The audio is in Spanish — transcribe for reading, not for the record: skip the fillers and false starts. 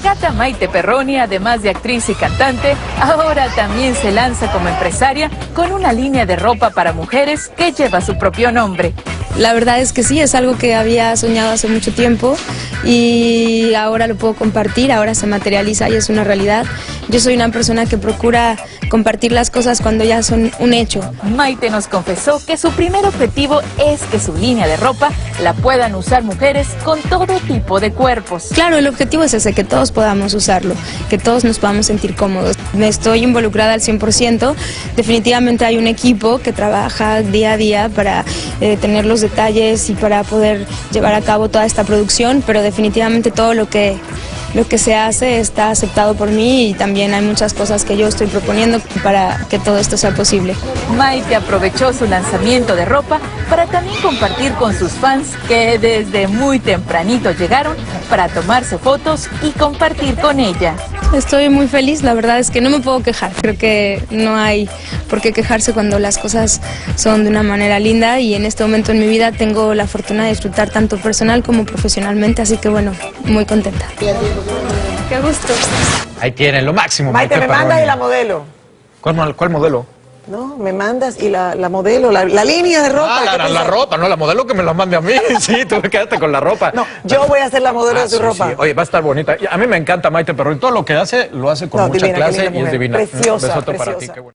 Cata Maite Perroni, además de actriz y cantante, ahora también se lanza como empresaria con una línea de ropa para mujeres que lleva su propio nombre. La verdad es que sí, es algo que había soñado hace mucho tiempo y ahora lo puedo compartir, ahora se materializa y es una realidad. Yo soy una persona que procura compartir las cosas cuando ya son un hecho. Maite nos confesó que su primer objetivo es que su línea de ropa la puedan usar mujeres con todo tipo de cuerpos. Claro, el objetivo es ese, que todos podamos usarlo, que todos nos podamos sentir cómodos. Estoy involucrada al 100%, definitivamente hay un equipo que trabaja día a día para tener los detalles y para poder llevar a cabo toda esta producción, pero definitivamente todo lo que se hace está aceptado por mí y también hay muchas cosas que yo estoy proponiendo para que todo esto sea posible. Maite aprovechó su lanzamiento de ropa para también compartir con sus fans que desde muy tempranito llegaron para tomarse fotos y compartir con ella. Estoy muy feliz, la verdad es que no me puedo quejar. Creo que no hay por qué quejarse cuando las cosas son de una manera linda y en este momento en mi vida tengo la fortuna de disfrutar tanto personal como profesionalmente, así que bueno, muy contenta. Qué gusto. Ahí tienen lo máximo. Maite, me mandas y la modelo. ¿Cuál modelo? No, me mandas y la modelo, la línea de ropa. La ropa, no la modelo que me la mande a mí. Sí, tú quédate con la ropa. No, yo voy a ser la modelo de tu ropa. Sí. Oye, va a estar bonita. A mí me encanta Maite Perroni. Todo lo que hace, lo hace con mucha divina, clase y mujer. es divina. Preciosa, Un besote para ti. preciosa. Qué bueno.